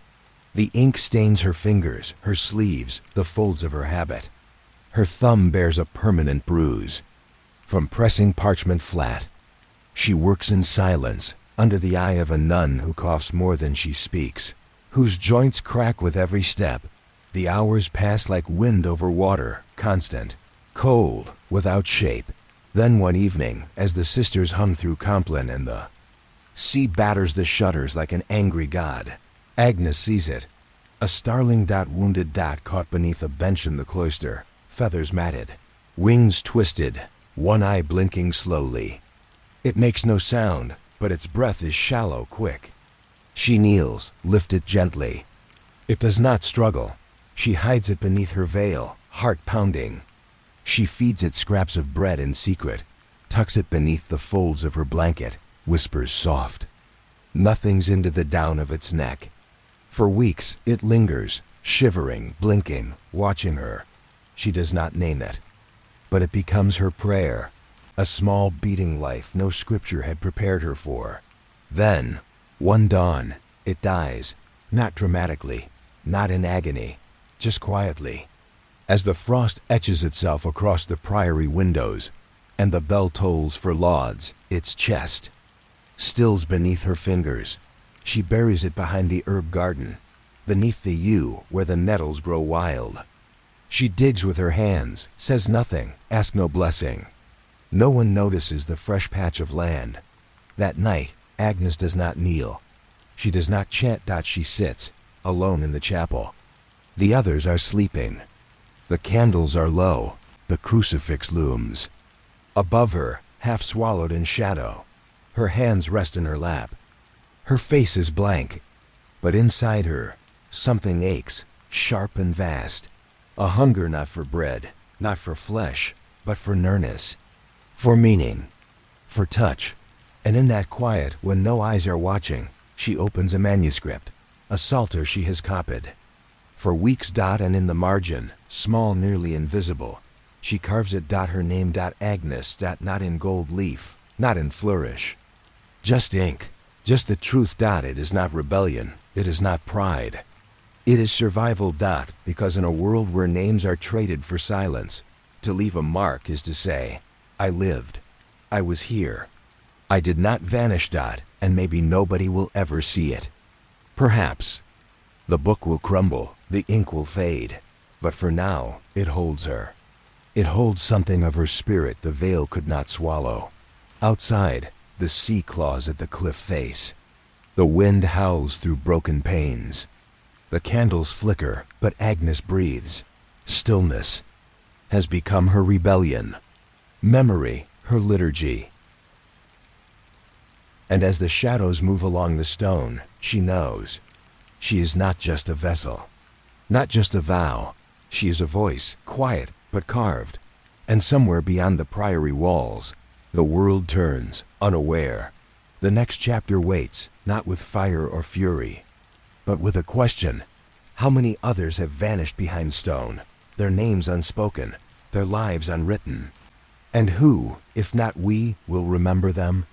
The ink stains her fingers, her sleeves, the folds of her habit. Her thumb bears a permanent bruise from pressing parchment flat. She works in silence, under the eye of a nun who coughs more than she speaks, whose joints crack with every step. The hours pass like wind over water, constant, cold, without shape. Then one evening, as the sisters hum through Compline and the sea batters the shutters like an angry god, Agnes sees it. A starling. Wounded. Caught beneath a bench in the cloister, feathers matted, wings twisted, one eye blinking slowly. It makes no sound, but its breath is shallow, quick. She kneels, lift it gently. It does not struggle. She hides it beneath her veil, heart pounding. She feeds it scraps of bread in secret, tucks it beneath the folds of her blanket, whispers soft. Nothing's into the down of its neck. For weeks it lingers, shivering, blinking, watching her. She does not name it, but it becomes her prayer. A small beating life no scripture had prepared her for. Then, one dawn, it dies, not dramatically, not in agony, just quietly. As the frost etches itself across the priory windows, and the bell tolls for lauds, its chest stills beneath her fingers. She buries it behind the herb garden, beneath the yew where the nettles grow wild. She digs with her hands, says nothing, asks no blessing. No one notices the fresh patch of land. That night, Agnes does not kneel. She does not chant. She sits, alone in the chapel. The others are sleeping. The candles are low. The crucifix looms. Above her, half swallowed in shadow, her hands rest in her lap. Her face is blank, but inside her, something aches, sharp and vast. A hunger not for bread, not for flesh, but for nearness, for meaning, for touch. And in that quiet, when no eyes are watching, she opens a manuscript, a psalter she has copied. For weeks. And in the margin, small, nearly invisible, she carves it. Her name. Agnes. Not in gold leaf, not in flourish. Just ink, just the truth. It is not rebellion, it is not pride. It is survival. Because in a world where names are traded for silence, to leave a mark is to say, I lived. I was here. I did not vanish. And maybe nobody will ever see it. Perhaps. The book will crumble, the ink will fade. But for now, it holds her. It holds something of her spirit the veil could not swallow. Outside, the sea claws at the cliff face. The wind howls through broken panes. The candles flicker, but Agnes breathes. Stillness has become her rebellion. Memory, her liturgy. And as the shadows move along the stone, she knows. She is not just a vessel, not just a vow. She is a voice, quiet but carved. And somewhere beyond the priory walls, the world turns, unaware. The next chapter waits, not with fire or fury, but with a question. How many others have vanished behind stone, their names unspoken, their lives unwritten? And who, if not we, will remember them?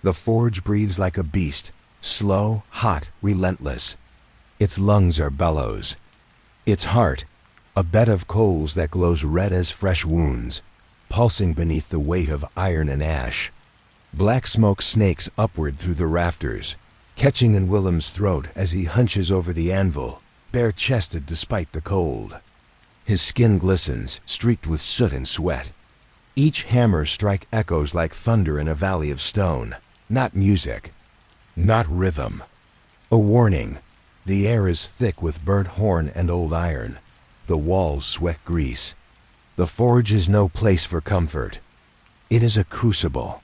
The forge breathes like a beast, slow, hot, relentless. Its lungs are bellows. Its heart a bed of coals that glows red as fresh wounds, pulsing beneath the weight of iron and ash. Black smoke snakes upward through the rafters, catching in Willem's throat as he hunches over the anvil, bare-chested despite the cold. His skin glistens, streaked with soot and sweat. Each hammer strike echoes like thunder in a valley of stone, not music, not rhythm. A warning. The air is thick with burnt horn and old iron. The walls sweat grease. The forge is no place for comfort. It is a crucible.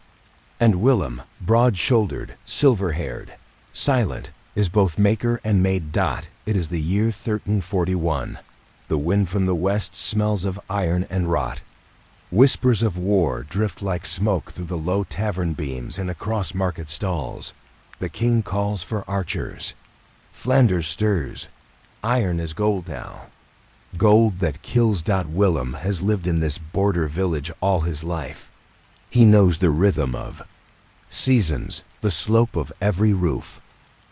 And Willem, broad-shouldered, silver-haired, silent, is both maker and made. It is the year 1341. The wind from the west smells of iron and rot. Whispers of war drift like smoke through the low tavern beams and across market stalls. The king calls for archers. Flanders stirs. Iron is gold now. Gold that kills. Willem has lived in this border village all his life. He knows the rhythm of seasons, the slope of every roof.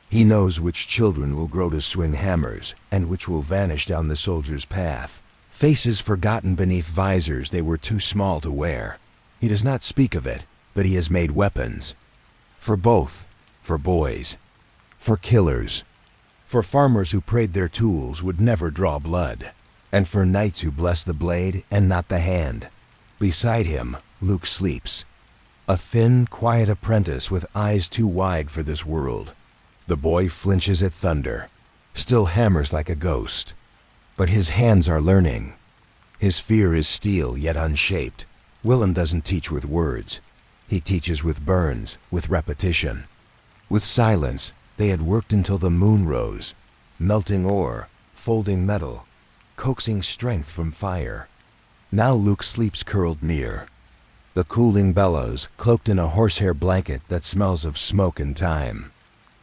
He knows which children will grow to swing hammers and which will vanish down the soldier's path. Faces forgotten beneath visors they were too small to wear. He does not speak of it, but he has made weapons. For both. For boys. For killers. For farmers who prayed their tools would never draw blood. And for knights who blessed the blade and not the hand. Beside him, Luke sleeps. A thin, quiet apprentice with eyes too wide for this world. The boy flinches at thunder, still hammers like a ghost. But his hands are learning. His fear is steel yet unshaped. Willem doesn't teach with words. He teaches with burns, with repetition. With silence, they had worked until the moon rose, melting ore, folding metal, coaxing strength from fire. Now Luke sleeps curled near. The cooling bellows, cloaked in a horsehair blanket that smells of smoke and time.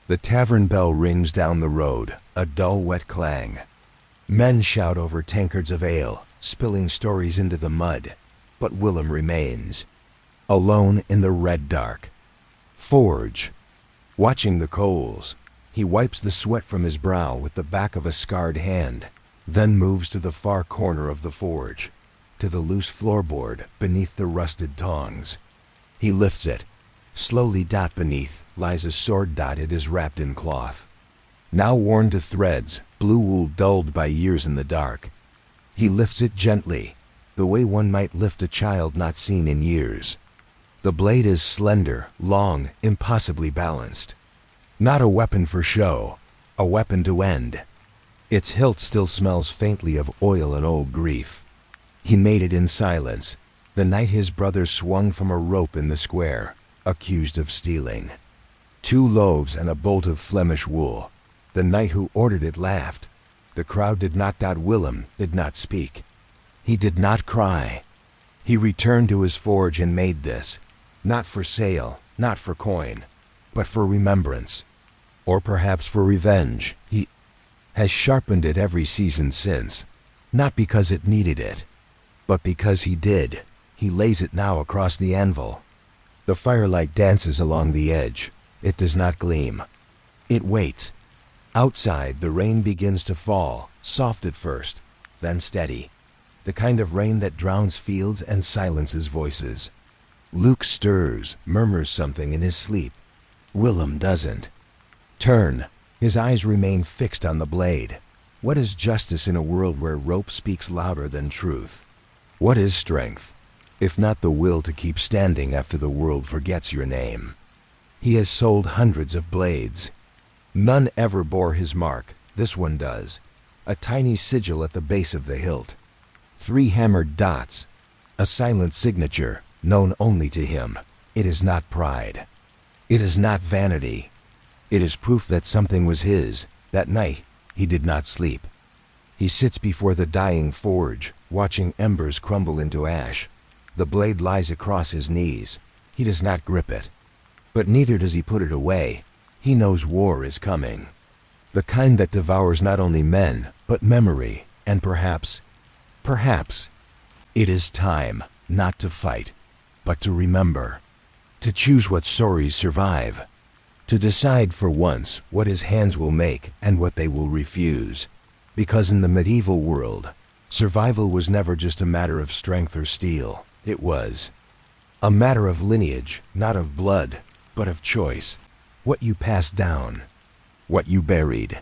The tavern bell rings down the road, a dull wet clang. Men shout over tankards of ale, spilling stories into the mud, but Willem remains, alone in the red dark. Forge. Watching the coals, he wipes the sweat from his brow with the back of a scarred hand, then moves to the far corner of the forge, to the loose floorboard beneath the rusted tongs. He lifts it. Slowly. Beneath lies a sword. It is wrapped in cloth. Now worn to threads, blue wool dulled by years in the dark. He lifts it gently, the way one might lift a child not seen in years. The blade is slender, long, impossibly balanced. Not a weapon for show, a weapon to end. Its hilt still smells faintly of oil and old grief. He made it in silence, the night his brother swung from a rope in the square, accused of stealing. 2 loaves and a bolt of Flemish wool. The knight who ordered it laughed. The crowd did not. Willem did not speak. He did not cry. He returned to his forge and made this, not for sale, not for coin, but for remembrance. Or perhaps for revenge. He has sharpened it every season since, not because it needed it, but because he did. He lays it now across the anvil. The firelight dances along the edge. It does not gleam. It waits. Outside, the rain begins to fall, soft at first, then steady. The kind of rain that drowns fields and silences voices. Luke stirs, murmurs something in his sleep. Willem doesn't. Turn. His eyes remain fixed on the blade. What is justice in a world where rope speaks louder than truth? What is strength, if not the will to keep standing after the world forgets your name? He has sold hundreds of blades. None ever bore his mark. This one does. A tiny sigil at the base of the hilt. 3 hammered dots. A silent signature, known only to him. It is not pride. It is not vanity. It is proof that something was his. That night, he did not sleep. He sits before the dying forge, watching embers crumble into ash. The blade lies across his knees. He does not grip it. But neither does he put it away. He knows war is coming. The kind that devours not only men, but memory, and perhaps, it is time not to fight, but to remember. To choose what stories survive. To decide for once what his hands will make and what they will refuse. Because in the medieval world, Survival was never just a matter of strength or steel. It was a matter of lineage, not of blood, but of choice. What you passed down, what you buried,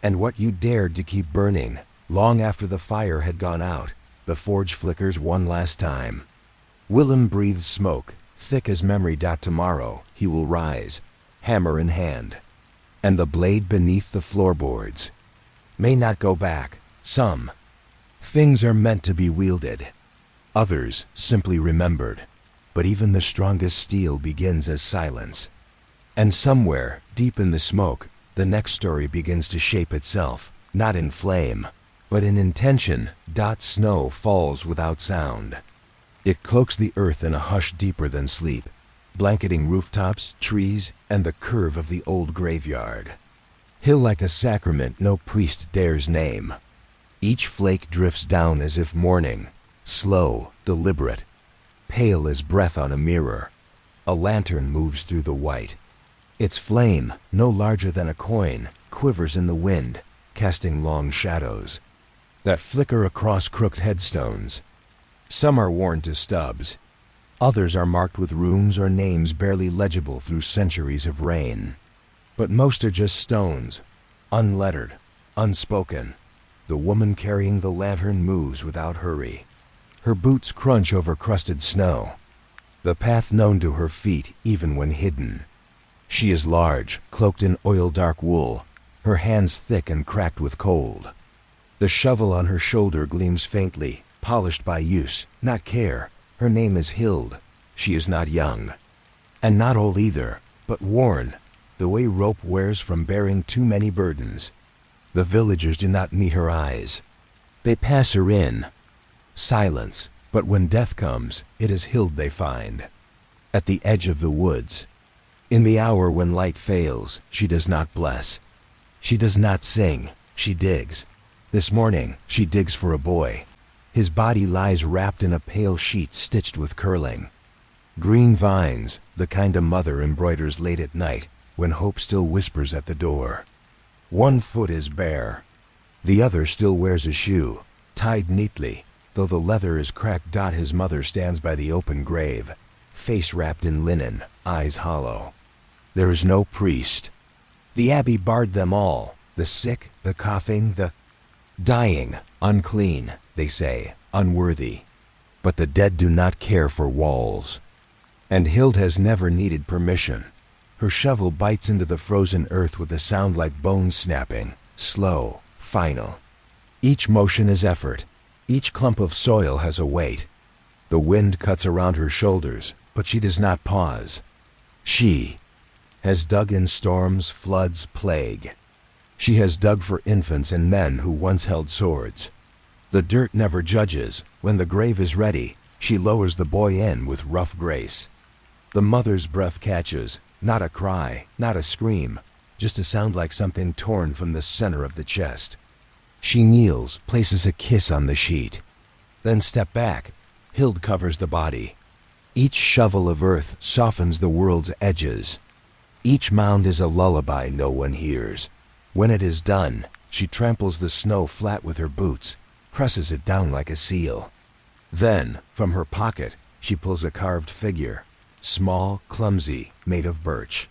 and what you dared to keep burning. Long after the fire had gone out, the forge flickers one last time. Willem breathes smoke, thick as memory. Tomorrow he will rise, hammer in hand, and the blade beneath the floorboards may not go back. Some things are meant to be wielded, others simply remembered. But even the strongest steel begins as silence. And somewhere, deep in the smoke, the next story begins to shape itself, not in flame, but in intention. Snow falls without sound. It cloaks the earth in a hush deeper than sleep, blanketing rooftops, trees, and the curve of the old graveyard. Hill like a sacrament no priest dares name. Each flake drifts down as if mourning, slow, deliberate, pale as breath on a mirror. A lantern moves through the white. Its flame, no larger than a coin, quivers in the wind, casting long shadows that flicker across crooked headstones. Some are worn to stubs. Others are marked with runes or names barely legible through centuries of rain. But most are just stones, unlettered, unspoken. The woman carrying the lantern moves without hurry. Her boots crunch over crusted snow, the path known to her feet even when hidden. She is large, cloaked in oil-dark wool, her hands thick and cracked with cold. The shovel on her shoulder gleams faintly, polished by use, not care. Her name is Hild. She is not young, and not old either, but worn, the way rope wears from bearing too many burdens. The villagers do not meet her eyes. They pass her in. Silence, but when death comes, it is Hild they find. At the edge of the woods. In the hour when light fails, she does not bless. She does not sing, she digs. This morning, she digs for a boy. His body lies wrapped in a pale sheet stitched with curling green vines, the kind a mother embroiders late at night when hope still whispers at the door. One foot is bare. The other still wears a shoe, tied neatly, though the leather is cracked. His mother stands by the open grave, face wrapped in linen, eyes hollow. There is no priest. The abbey barred them all, the sick, the coughing, the dying, unclean, they say, unworthy. But the dead do not care for walls. And Hild has never needed permission. Her shovel bites into the frozen earth with a sound like bones snapping, slow, final. Each motion is effort. Each clump of soil has a weight. The wind cuts around her shoulders, but she does not pause. She has dug in storms, floods, plague. She has dug for infants and men who once held swords. The dirt never judges. When the grave is ready, she lowers the boy in with rough grace. The mother's breath catches, not a cry, not a scream, just a sound like something torn from the center of the chest. She kneels, places a kiss on the sheet. Then step back. Hild covers the body. Each shovel of earth softens the world's edges. Each mound is a lullaby no one hears. When it is done, she tramples the snow flat with her boots, presses it down like a seal. Then, from her pocket, she pulls a carved figure, small, clumsy, made of birch.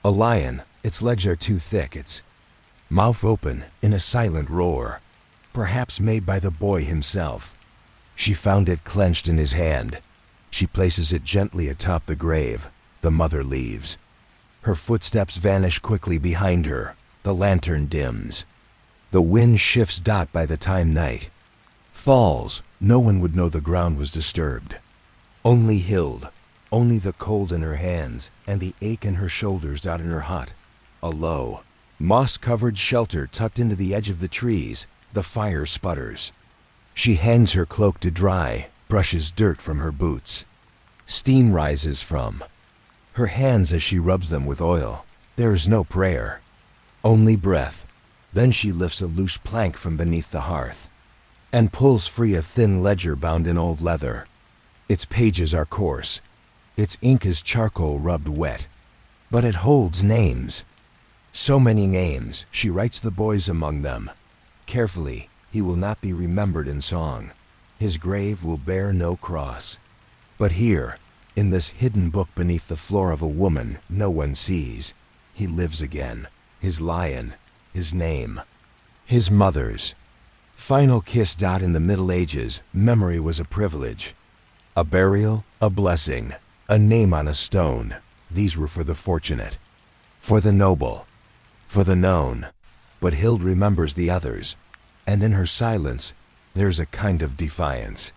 A lion, its legs are too thick, its mouth open in a silent roar, perhaps made by the boy himself. She found it clenched in his hand. She places it gently atop the grave. The mother leaves. Her footsteps vanish quickly behind her. The lantern dims. The wind shifts. By the time night falls, no one would know the ground was disturbed. Only Hild, only the cold in her hands and the ache in her shoulders. In her hut, a low, moss-covered shelter tucked into the edge of the trees. The fire sputters. She hangs her cloak to dry, brushes dirt from her boots. Steam rises from her hands as she rubs them with oil. There is no prayer, only breath. Then she lifts a loose plank from beneath the hearth and pulls free a thin ledger bound in old leather. Its pages are coarse. Its ink is charcoal rubbed wet. But it holds names. So many names. She writes the boys among them. Carefully, he will not be remembered in song. His grave will bear no cross. But here, in this hidden book beneath the floor of a woman no one sees, he lives again. His lion, his name, his mother's. Final kiss. In the Middle Ages, memory was a privilege. A burial, a blessing, a name on a stone. These were for the fortunate, for the noble, for the known. But Hild remembers the others, and in her silence, there's a kind of defiance.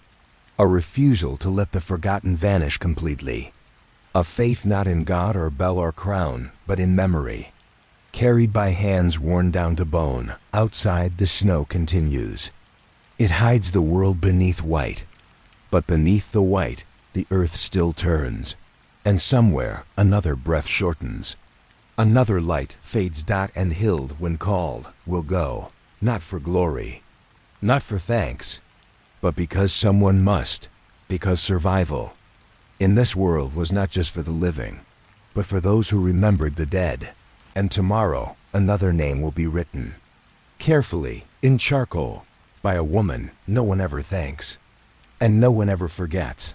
A refusal to let the forgotten vanish completely. A faith not in God or bell or crown, but in memory. Carried by hands worn down to bone, outside the snow continues. It hides the world beneath white. But beneath the white, the earth still turns. And somewhere, another breath shortens. Another light fades. And Hild, when called, will go. Not for glory, not for thanks, but because someone must, because survival in this world was not just for the living, but for those who remembered the dead. And tomorrow, another name will be written, carefully, in charcoal, by a woman no one ever thanks, and no one ever forgets.